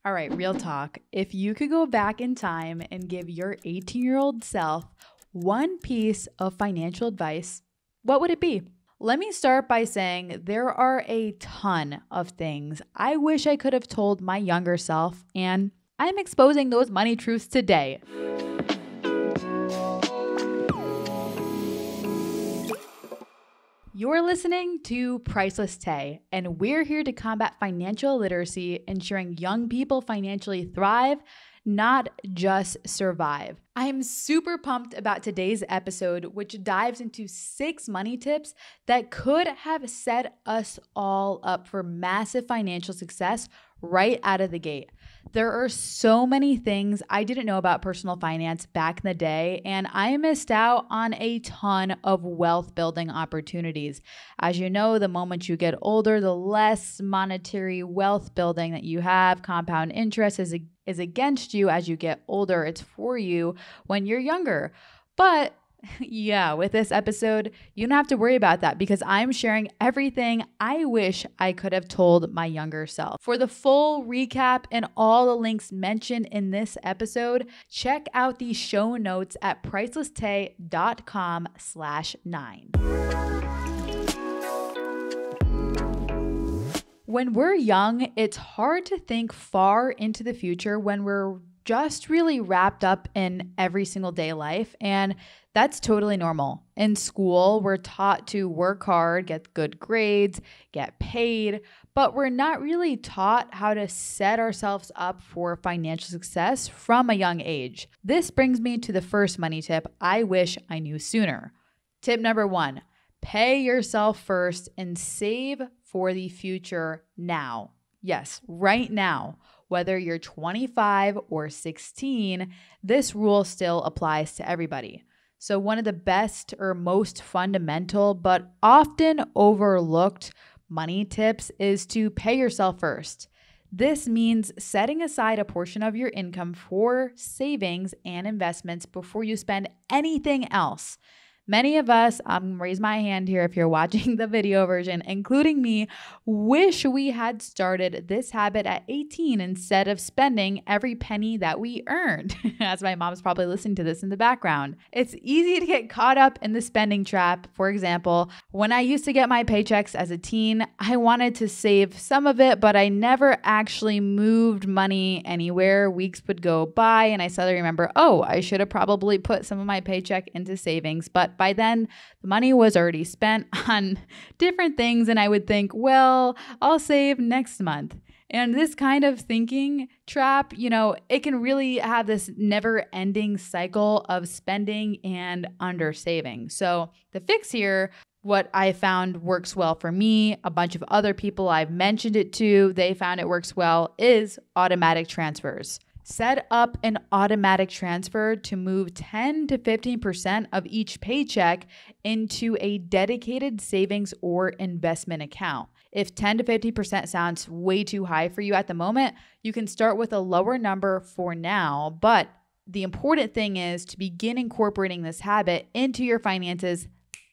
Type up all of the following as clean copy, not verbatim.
All right, real talk. If you could go back in time and give your 18-year-old self one piece of financial advice, what would it be? Let me start by saying there are a ton of things I wish I could have told my younger self, and I'm exposing those money truths today. You're listening to Priceless Tay, and we're here to combat financial illiteracy, ensuring young people financially thrive, not just survive. I'm super pumped about today's episode, which dives into 6 money tips that could have set us all up for massive financial success right out of the gate. There are so many things I didn't know about personal finance back in the day, and I missed out on a ton of wealth building opportunities. As you know, the moment you get older, the less monetary wealth building that you have. Compound interest is against you as you get older. It's for you when you're younger. But yeah, with this episode, you don't have to worry about that because I'm sharing everything I wish I could have told my younger self. For the full recap and all the links mentioned in this episode, check out the show notes at pricelesstay.com/9. When we're young, it's hard to think far into the future when we're just really wrapped up in every single day life, and that's totally normal. In school, we're taught to work hard, get good grades, get paid, but we're not really taught how to set ourselves up for financial success from a young age. This brings me to the first money tip I wish I knew sooner. Tip number 1, pay yourself first and save for the future now. Yes, right now. Whether you're 25 or 16, this rule still applies to everybody. So one of the best or most fundamental but often overlooked money tips is to pay yourself first. This means setting aside a portion of your income for savings and investments before you spend anything else. Many of us, I'm going to raise my hand here if you're watching the video version, including me, wish we had started this habit at 18 instead of spending every penny that we earned, as my mom's probably listening to this in the background. It's easy to get caught up in the spending trap. For example, when I used to get my paychecks as a teen, I wanted to save some of it, but I never actually moved money anywhere. Weeks would go by and I suddenly remember, I should have probably put some of my paycheck into savings, but by then, the money was already spent on different things, and I would think, well, I'll save next month. And this kind of thinking trap, it can really have this never-ending cycle of spending and under-saving. So the fix here, what I found works well for me, a bunch of other people I've mentioned it to, they found it works well, is automatic transfers. Set up an automatic transfer to move 10 to 15% of each paycheck into a dedicated savings or investment account. If 10 to 50% sounds way too high for you at the moment, you can start with a lower number for now. But the important thing is to begin incorporating this habit into your finances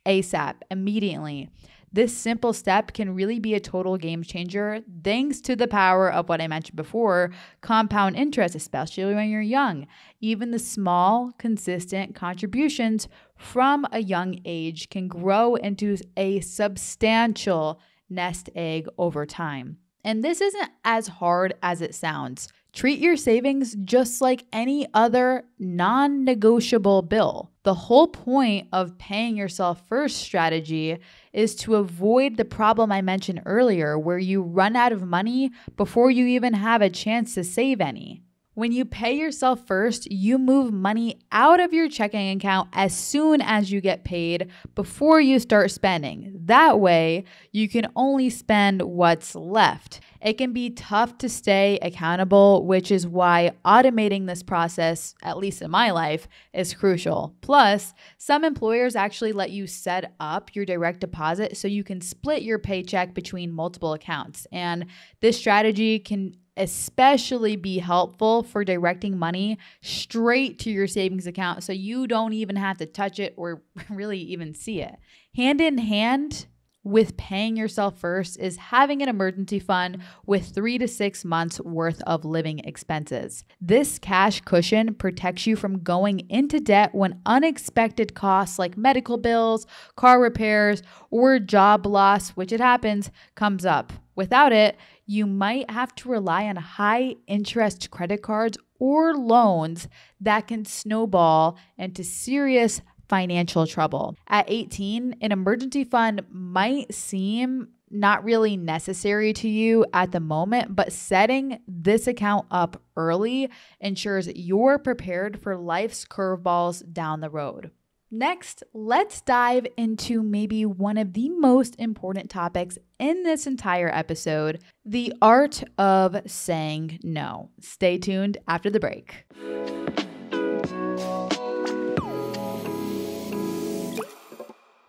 ASAP, immediately. This simple step can really be a total game changer thanks to the power of what I mentioned before, compound interest, especially when you're young. Even the small, consistent contributions from a young age can grow into a substantial nest egg over time. And this isn't as hard as it sounds. Treat your savings just like any other non-negotiable bill. The whole point of paying yourself first strategy is to avoid the problem I mentioned earlier, where you run out of money before you even have a chance to save any. When you pay yourself first, you move money out of your checking account as soon as you get paid before you start spending. That way, you can only spend what's left. It can be tough to stay accountable, which is why automating this process, at least in my life, is crucial. Plus, some employers actually let you set up your direct deposit so you can split your paycheck between multiple accounts. And this strategy can especially be helpful for directing money straight to your savings account so you don't even have to touch it or really even see it. Hand in hand with paying yourself first is having an emergency fund with 3 to 6 months worth of living expenses. This cash cushion protects you from going into debt when unexpected costs like medical bills, car repairs, or job loss, which it happens, comes up. Without it, you might have to rely on high interest credit cards or loans that can snowball into serious financial trouble. At 18, an emergency fund might seem not really necessary to you at the moment, but setting this account up early ensures you're prepared for life's curveballs down the road. Next, let's dive into maybe one of the most important topics in this entire episode, the art of saying no. Stay tuned after the break.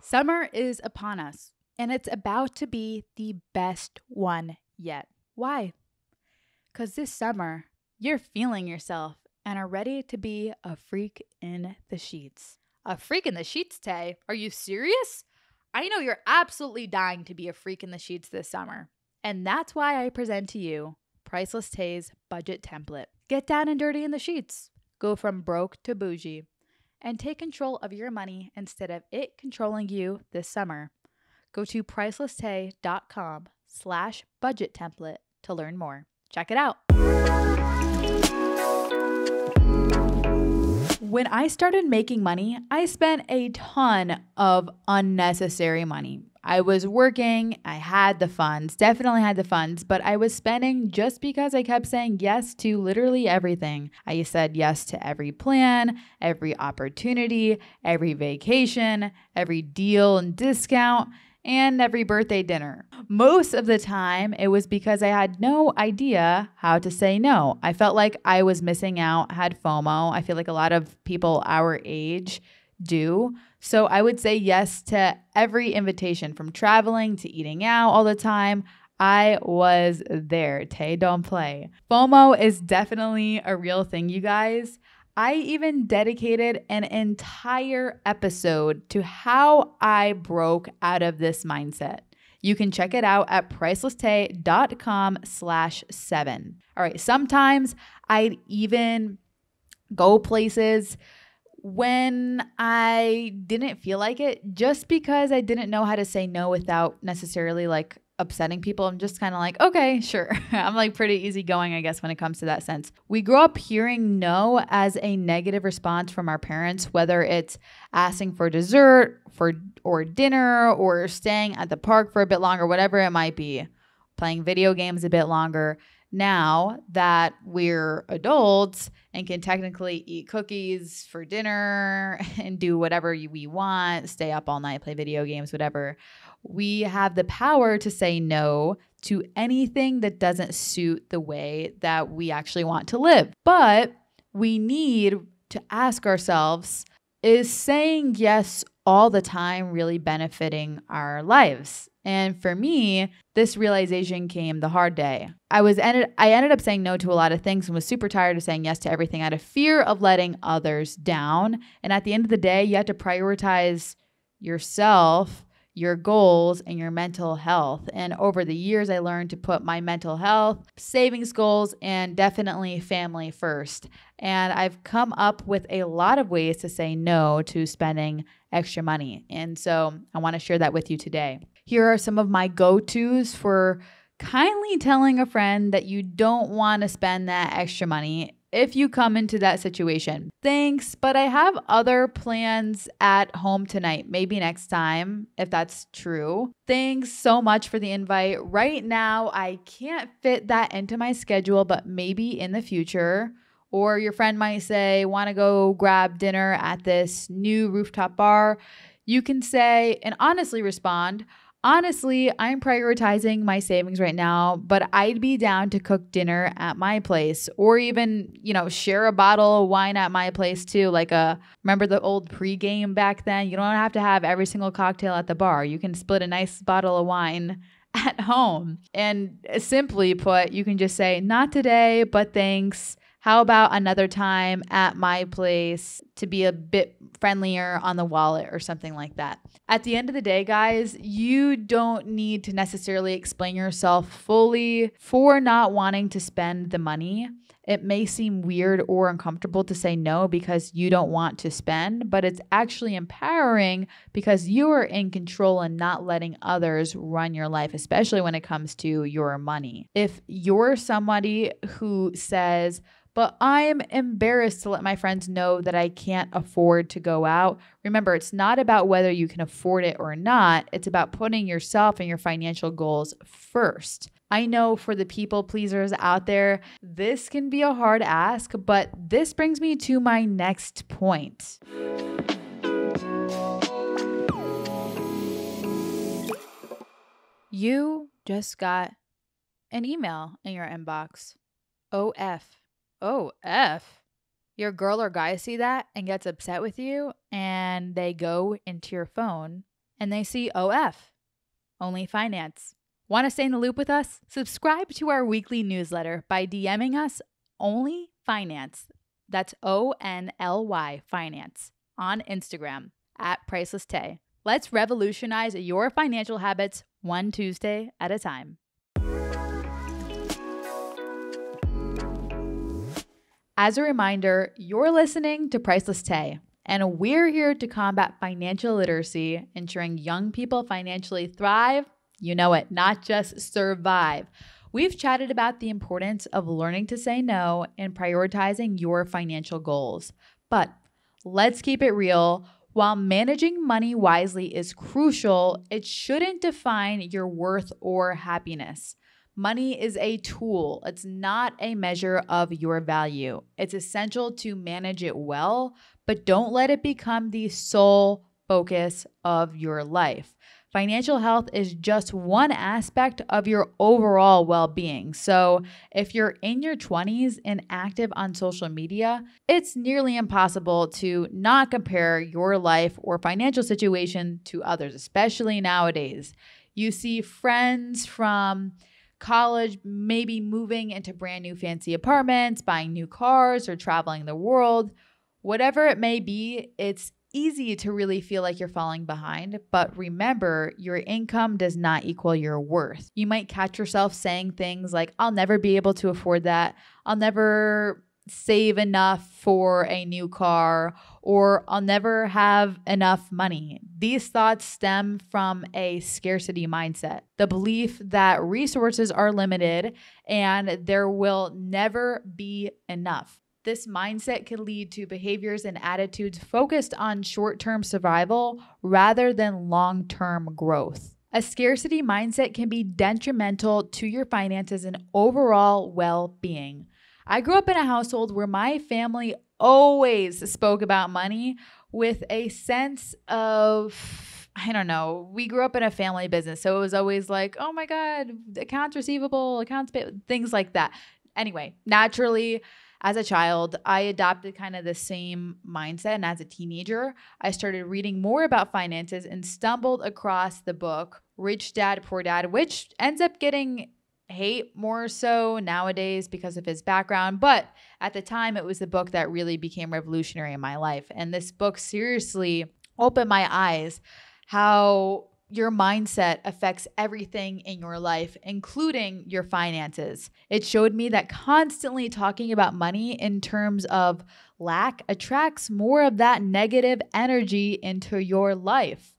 Summer is upon us, and it's about to be the best one yet. Why? Because this summer, you're feeling yourself and are ready to be a freak in the sheets. A freak in the sheets, Tay? Are you serious? I know you're absolutely dying to be a freak in the sheets this summer. And that's why I present to you Priceless Tay's budget template. Get down and dirty in the sheets. Go from broke to bougie. And take control of your money instead of it controlling you this summer. Go to pricelesstay.com/budget template to learn more. Check it out. When I started making money, I spent a ton of unnecessary money. I was working, I had the funds, definitely had the funds, but I was spending just because I kept saying yes to literally everything. I said yes to every plan, every opportunity, every vacation, every deal and discount, and every birthday dinner. Most of the time, it was because I had no idea how to say no. I felt like I was missing out, had FOMO. I feel like a lot of people our age do. So I would say yes to every invitation, from traveling to eating out all the time. I was there. Tay, don't play. FOMO is definitely a real thing, you guys. I even dedicated an entire episode to how I broke out of this mindset. You can check it out at pricelesstay.com/7. All right. Sometimes I'd even go places when I didn't feel like it, just because I didn't know how to say no without necessarily like upsetting people. I'm just kind of like, okay, sure. I'm like pretty easygoing, I guess, when it comes to that sense. We grow up hearing no as a negative response from our parents, whether it's asking for dessert or dinner or staying at the park for a bit longer, whatever it might be, playing video games a bit longer. Now that we're adults and can technically eat cookies for dinner and do whatever we want, stay up all night, play video games, whatever, we have the power to say no to anything that doesn't suit the way that we actually want to live. But we need to ask ourselves, is saying yes all the time really benefiting our lives? And for me, this realization came the hard day. I ended up saying no to a lot of things and was super tired of saying yes to everything out of fear of letting others down. And at the end of the day, you have to prioritize yourself, your goals, and your mental health. And over the years, I learned to put my mental health, savings goals, and definitely family first. And I've come up with a lot of ways to say no to spending extra money. And so I want to share that with you today. Here are some of my go-tos for kindly telling a friend that you don't want to spend that extra money if you come into that situation. Thanks, but I have other plans at home tonight. Maybe next time, if that's true. Thanks so much for the invite. Right now, I can't fit that into my schedule, but maybe in the future. Or your friend might say, want to go grab dinner at this new rooftop bar. You can say, and honestly respond, honestly, I'm prioritizing my savings right now, but I'd be down to cook dinner at my place, or even, share a bottle of wine at my place too. Remember the old pregame back then? You don't have to have every single cocktail at the bar. You can split a nice bottle of wine at home. And simply put, you can just say, not today, but thanks. How about another time at my place to be a bit friendlier on the wallet or something like that? At the end of the day, guys, you don't need to necessarily explain yourself fully for not wanting to spend the money. It may seem weird or uncomfortable to say no because you don't want to spend, but it's actually empowering because you are in control and not letting others run your life, especially when it comes to your money. If you're somebody who says, but I'm embarrassed to let my friends know that I can't afford to go out. Remember, it's not about whether you can afford it or not. It's about putting yourself and your financial goals first. I know for the people pleasers out there, this can be a hard ask, but this brings me to my next point. You just got an email in your inbox. OF. OF. Your girl or guy see that and gets upset with you, and they go into your phone and they see OF. Only Finance. Want to stay in the loop with us? Subscribe to our weekly newsletter by DMing us Only Finance. That's ONLY Finance on Instagram at Priceless Tay. Let's revolutionize your financial habits one Tuesday at a time. As a reminder, you're listening to Priceless Tay, and we're here to combat financial literacy, ensuring young people financially thrive. You know it, not just survive. We've chatted about the importance of learning to say no and prioritizing your financial goals. But let's keep it real. While managing money wisely is crucial, it shouldn't define your worth or happiness. Money is a tool. It's not a measure of your value. It's essential to manage it well, but don't let it become the sole focus of your life. Financial health is just one aspect of your overall well-being. So if you're in your 20s and active on social media, it's nearly impossible to not compare your life or financial situation to others, especially nowadays. You see friends from college, maybe moving into brand new fancy apartments, buying new cars, or traveling the world. Whatever it may be, it's easy to really feel like you're falling behind. But remember, your income does not equal your worth. You might catch yourself saying things like, I'll never be able to afford that. I'll never save enough for a new car, or I'll never have enough money. These thoughts stem from a scarcity mindset, the belief that resources are limited and there will never be enough. This mindset can lead to behaviors and attitudes focused on short-term survival rather than long-term growth. A scarcity mindset can be detrimental to your finances and overall well-being. I grew up in a household where my family always spoke about money with a sense of, I don't know, we grew up in a family business. So it was always like, oh my God, accounts receivable, accounts payable, things like that. Anyway, naturally, as a child, I adopted kind of the same mindset. And as a teenager, I started reading more about finances and stumbled across the book Rich Dad, Poor Dad, which ends up getting hate more so nowadays because of his background. But at the time, it was the book that really became revolutionary in my life. And this book seriously opened my eyes how your mindset affects everything in your life, including your finances. It showed me that constantly talking about money in terms of lack attracts more of that negative energy into your life.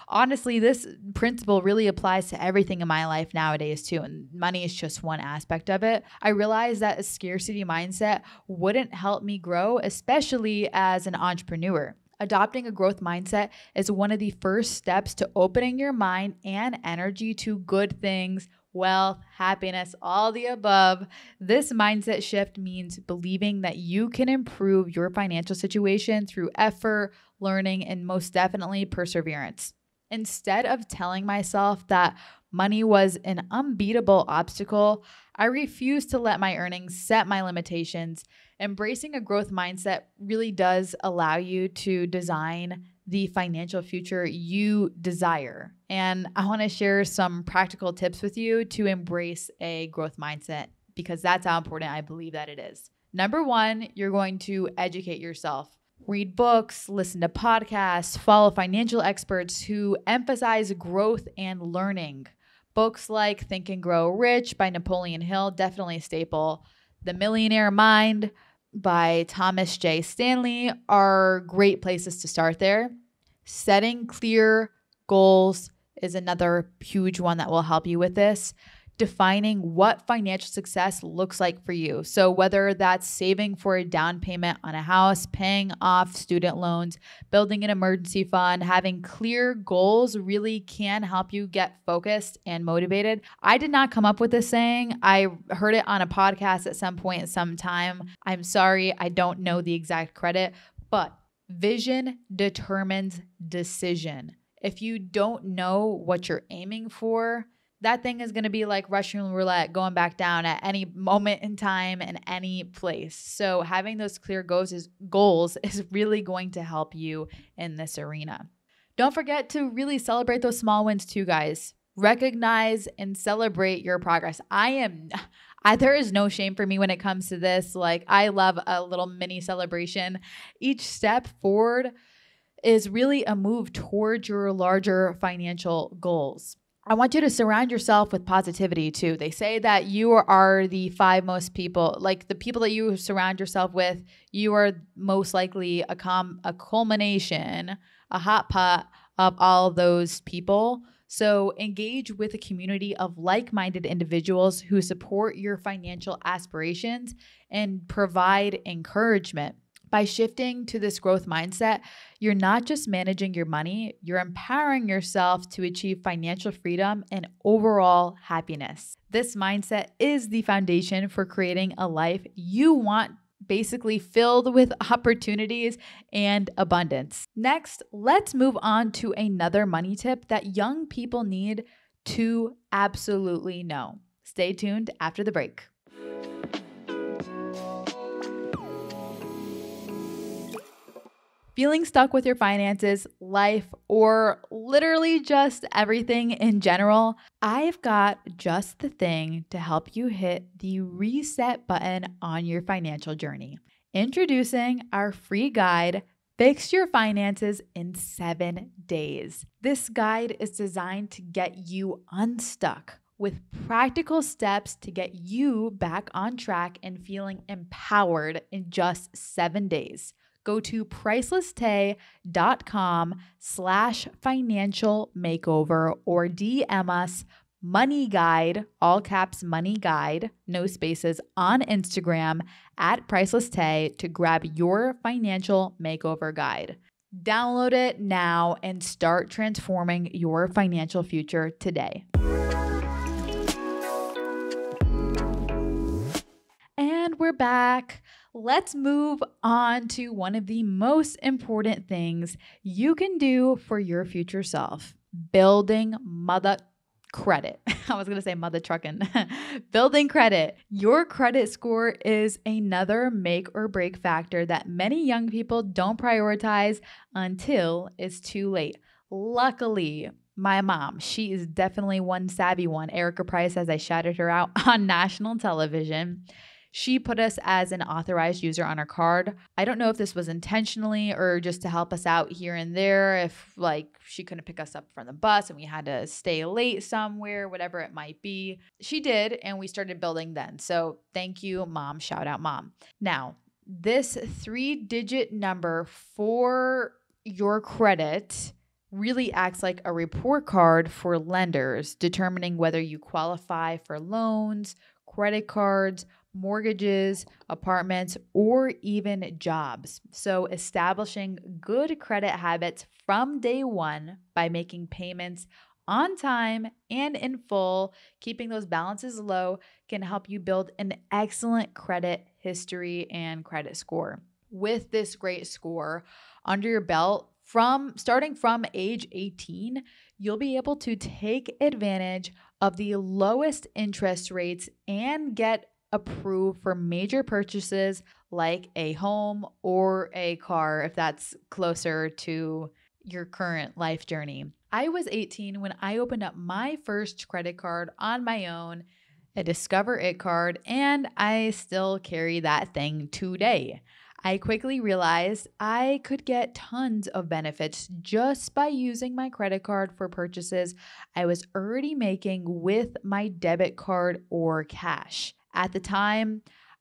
Honestly, this principle really applies to everything in my life nowadays too. And money is just one aspect of it. I realized that a scarcity mindset wouldn't help me grow, especially as an entrepreneur. Adopting a growth mindset is one of the first steps to opening your mind and energy to good things, wealth, happiness, all the above. This mindset shift means believing that you can improve your financial situation through effort, learning, and most definitely perseverance. Instead of telling myself that money was an unbeatable obstacle, I refused to let my earnings set my limitations. Embracing a growth mindset really does allow you to design the financial future you desire. And I want to share some practical tips with you to embrace a growth mindset because that's how important I believe that it is. Number one, you're going to educate yourself. Read books, listen to podcasts, follow financial experts who emphasize growth and learning. Books like Think and Grow Rich by Napoleon Hill, definitely a staple. The Millionaire Mind by Thomas J. Stanley are great places to start there. Setting clear goals is another huge one that will help you with this. Defining what financial success looks like for you. So whether that's saving for a down payment on a house, paying off student loans, building an emergency fund, having clear goals really can help you get focused and motivated. I did not come up with this saying. I heard it on a podcast at some point in some time. I'm sorry, I don't know the exact credit, but vision determines decision. If you don't know what you're aiming for, that thing is going to be like Russian roulette going back down at any moment in time and any place. So having those clear goals is really going to help you in this arena. Don't forget to really celebrate those small wins too, guys. Recognize and celebrate your progress. There is no shame for me when it comes to this. Like, I love a little mini celebration. Each step forward is really a move towards your larger financial goals. I want you to surround yourself with positivity too. They say that you are the five most people, like the people that you surround yourself with, you are most likely a culmination, a hot pot of all those people. So engage with a community of like-minded individuals who support your financial aspirations and provide encouragement. By shifting to this growth mindset, you're not just managing your money, you're empowering yourself to achieve financial freedom and overall happiness. This mindset is the foundation for creating a life you want, basically filled with opportunities and abundance. Next, let's move on to another money tip that young people need to absolutely know. Stay tuned after the break. Feeling stuck with your finances, life, or literally just everything in general? I've got just the thing to help you hit the reset button on your financial journey. Introducing our free guide, Fix Your Finances in 7 Days. This guide is designed to get you unstuck with practical steps to get you back on track and feeling empowered in just 7 days. Go to pricelesstay.com/financial makeover or DM us Money Guide, all caps Money Guide, no spaces, on Instagram at PricelessTay to grab your financial makeover guide. Download it now and start transforming your financial future today. And we're back. Let's move on to one of the most important things you can do for your future self: building mother credit. I was going to say mother trucking. Building credit. Your credit score is another make or break factor that many young people don't prioritize until it's too late. Luckily, my mom, she is definitely one savvy one. Erica Price, as I shouted her out on national television. She put us as an authorized user on her card. I don't know if this was intentionally or just to help us out here and there, if like she couldn't pick us up from the bus and we had to stay late somewhere, whatever it might be. She did, and we started building then. So thank you, Mom. Shout out, Mom. Now, this 3-digit number for your credit really acts like a report card for lenders, determining whether you qualify for loans, credit cards, mortgages, apartments, or even jobs. So establishing good credit habits from day one by making payments on time and in full, keeping those balances low, can help you build an excellent credit history and credit score. With this great score under your belt, starting from age 18, you'll be able to take advantage of the lowest interest rates and get approved for major purchases like a home or a car if that's closer to your current life journey. I was 18 when I opened up my first credit card on my own, a Discover It card, and I still carry that thing today. I quickly realized I could get tons of benefits just by using my credit card for purchases I was already making with my debit card or cash. At the time,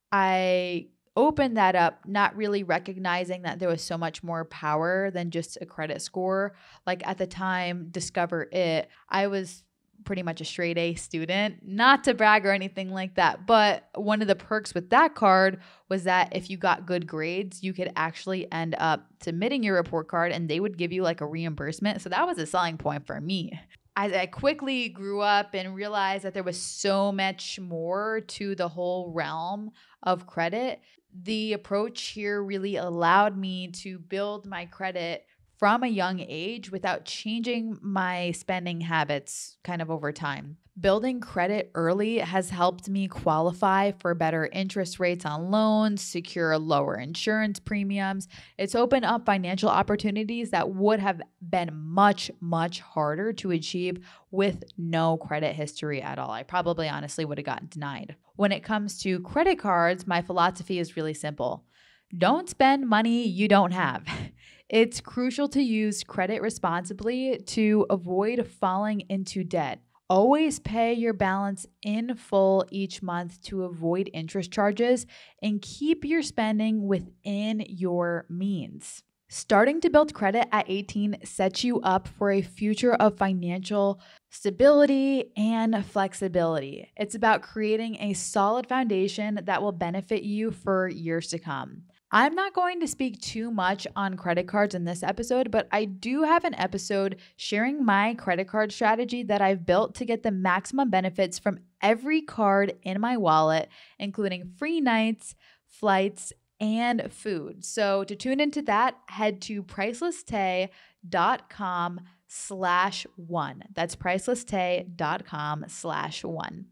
I opened that up, not really recognizing that there was so much more power than just a credit score. Like at the time, Discover It, I was pretty much a straight A student, not to brag or anything like that. But one of the perks with that card was that if you got good grades, you could actually end up submitting your report card and they would give you like a reimbursement. So that was a selling point for me. As I quickly grew up and realized that there was so much more to the whole realm of credit, the approach here really allowed me to build my credit from a young age without changing my spending habits kind of over time. Building credit early has helped me qualify for better interest rates on loans, secure lower insurance premiums. It's opened up financial opportunities that would have been much, much harder to achieve with no credit history at all. I probably honestly would have gotten denied. When it comes to credit cards, my philosophy is really simple. Don't spend money you don't have. It's crucial to use credit responsibly to avoid falling into debt. Always pay your balance in full each month to avoid interest charges and keep your spending within your means. Starting to build credit at 18 sets you up for a future of financial stability and flexibility. It's about creating a solid foundation that will benefit you for years to come. I'm not going to speak too much on credit cards in this episode, but I do have an episode sharing my credit card strategy that I've built to get the maximum benefits from every card in my wallet, including free nights, flights, and food. So to tune into that, head to pricelesstay.com/one. That's pricelesstay.com/one.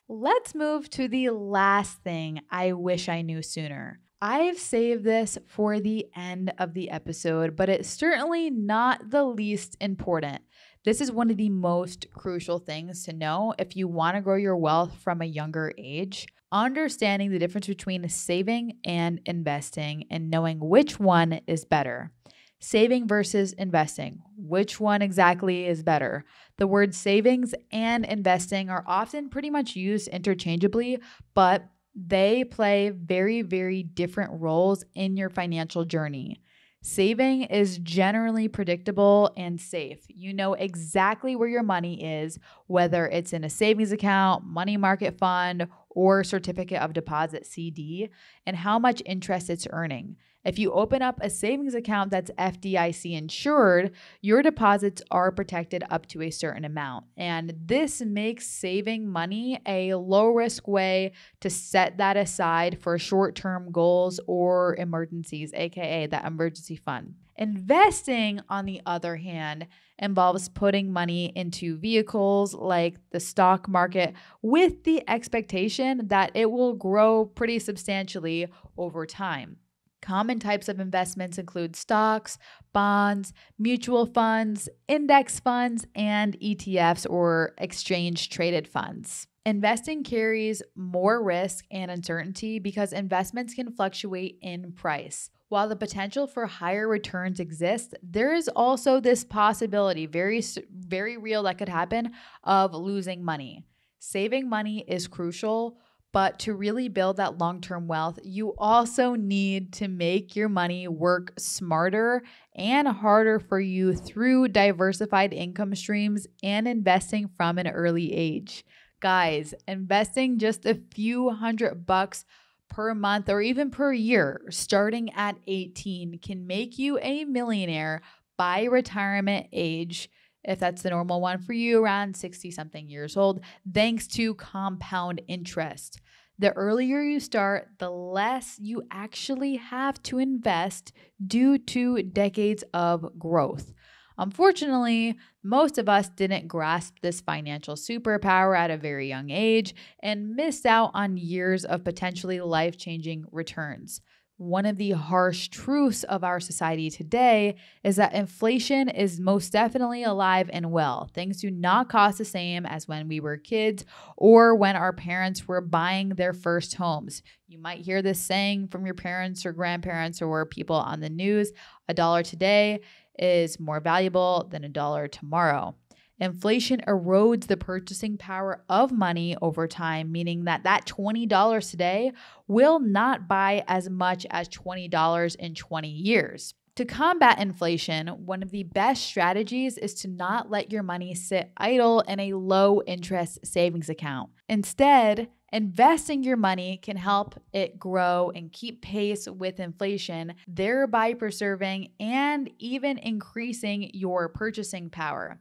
Let's move to the last thing I wish I knew sooner. I've saved this for the end of the episode, but it's certainly not the least important. This is one of the most crucial things to know if you want to grow your wealth from a younger age. Understanding the difference between saving and investing and knowing which one is better. Saving versus investing. Which one exactly is better? The words savings and investing are often pretty much used interchangeably, but they play very, very different roles in your financial journey. Saving is generally predictable and safe. You know exactly where your money is, whether it's in a savings account, money market fund, or certificate of deposit CD, and how much interest it's earning. If you open up a savings account that's FDIC insured, your deposits are protected up to a certain amount. And this makes saving money a low-risk way to set that aside for short-term goals or emergencies, aka that emergency fund. Investing, on the other hand, involves putting money into vehicles like the stock market with the expectation that it will grow pretty substantially over time. Common types of investments include stocks, bonds, mutual funds, index funds, and ETFs or exchange traded funds. Investing carries more risk and uncertainty because investments can fluctuate in price. While the potential for higher returns exists, there is also this possibility, very, very real, that could happen, of losing money. Saving money is crucial, but to really build that long-term wealth, you also need to make your money work smarter and harder for you through diversified income streams and investing from an early age. Guys, investing just a few $100 per month or even per year starting at 18 can make you a millionaire by retirement age, if that's the normal one for you, around 60 something years old, thanks to compound interest. The earlier you start, the less you actually have to invest due to decades of growth. Unfortunately, most of us didn't grasp this financial superpower at a very young age and missed out on years of potentially life-changing returns. One of the harsh truths of our society today is that inflation is most definitely alive and well. Things do not cost the same as when we were kids or when our parents were buying their first homes. You might hear this saying from your parents or grandparents or people on the news: a dollar today is more valuable than a dollar tomorrow. Inflation erodes the purchasing power of money over time, meaning that $20 today will not buy as much as $20 in 20 years. To combat inflation, one of the best strategies is to not let your money sit idle in a low interest savings account. Instead, investing your money can help it grow and keep pace with inflation, thereby preserving and even increasing your purchasing power.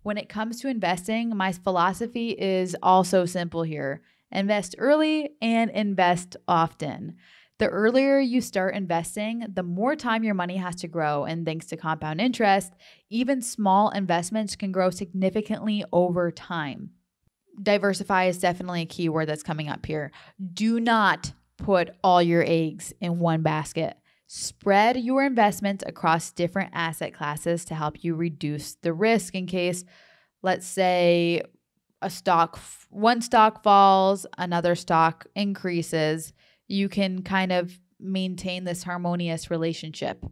When it comes to investing, my philosophy is also simple here. Invest early and invest often. The earlier you start investing, the more time your money has to grow. And thanks to compound interest, even small investments can grow significantly over time. Diversify is definitely a key word that's coming up here. Do not put all your eggs in one basket. Spread your investments across different asset classes to help you reduce the risk in case, let's say, one stock falls, another stock increases. You can kind of maintain this harmonious relationship.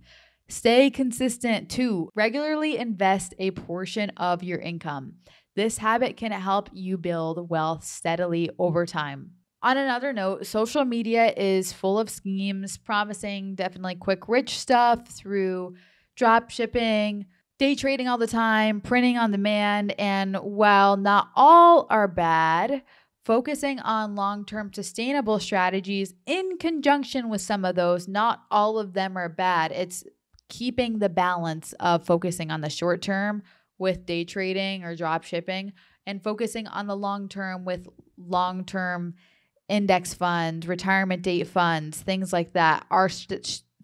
Stay consistent too. Regularly invest a portion of your income. This habit can help you build wealth steadily over time. On another note, social media is full of schemes promising definitely quick rich stuff through drop shipping, day trading all the time, printing on demand. And while not all are bad, focusing on long-term sustainable strategies in conjunction with some of those, not all of them are bad. It's keeping the balance of focusing on the short term with day trading or drop shipping and focusing on the long term with long-term index funds, retirement date funds, things like that are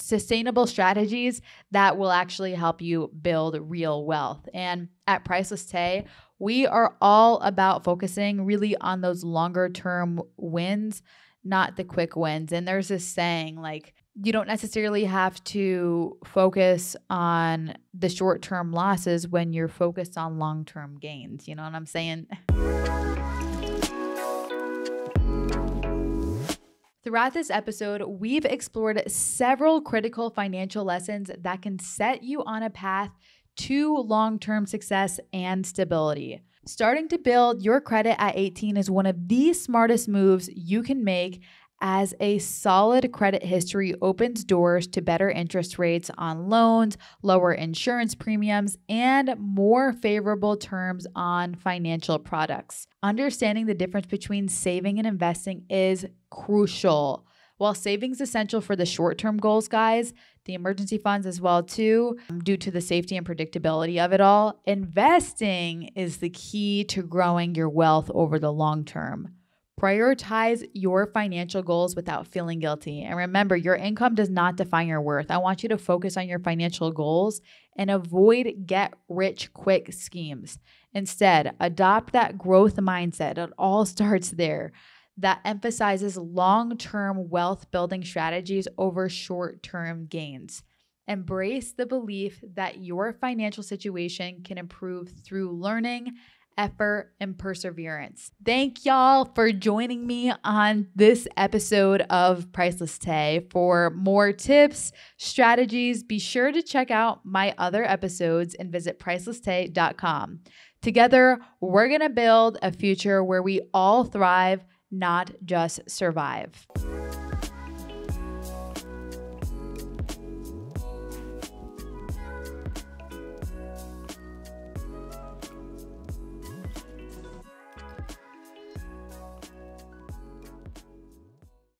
sustainable strategies that will actually help you build real wealth. And at Priceless Tay, we are all about focusing really on those longer term wins, not the quick wins. And there's this saying like, you don't necessarily have to focus on the short term losses when you're focused on long term gains. You know what I'm saying? Throughout this episode, we've explored several critical financial lessons that can set you on a path to long-term success and stability. Starting to build your credit at 18 is one of the smartest moves you can make, as a solid credit history opens doors to better interest rates on loans, lower insurance premiums, and more favorable terms on financial products. Understanding the difference between saving and investing is crucial. While savings is essential for the short-term goals, guys, the emergency funds as well too, due to the safety and predictability of it all, investing is the key to growing your wealth over the long term. Prioritize your financial goals without feeling guilty. And remember, your income does not define your worth. I want you to focus on your financial goals and avoid get-rich-quick schemes. Instead, adopt that growth mindset. It all starts there. That emphasizes long-term wealth-building strategies over short-term gains. Embrace the belief that your financial situation can improve through learning, effort, and perseverance. Thank y'all for joining me on this episode of Priceless Tay. For more tips, strategies, be sure to check out my other episodes and visit pricelesstay.com. Together, we're going to build a future where we all thrive, not just survive.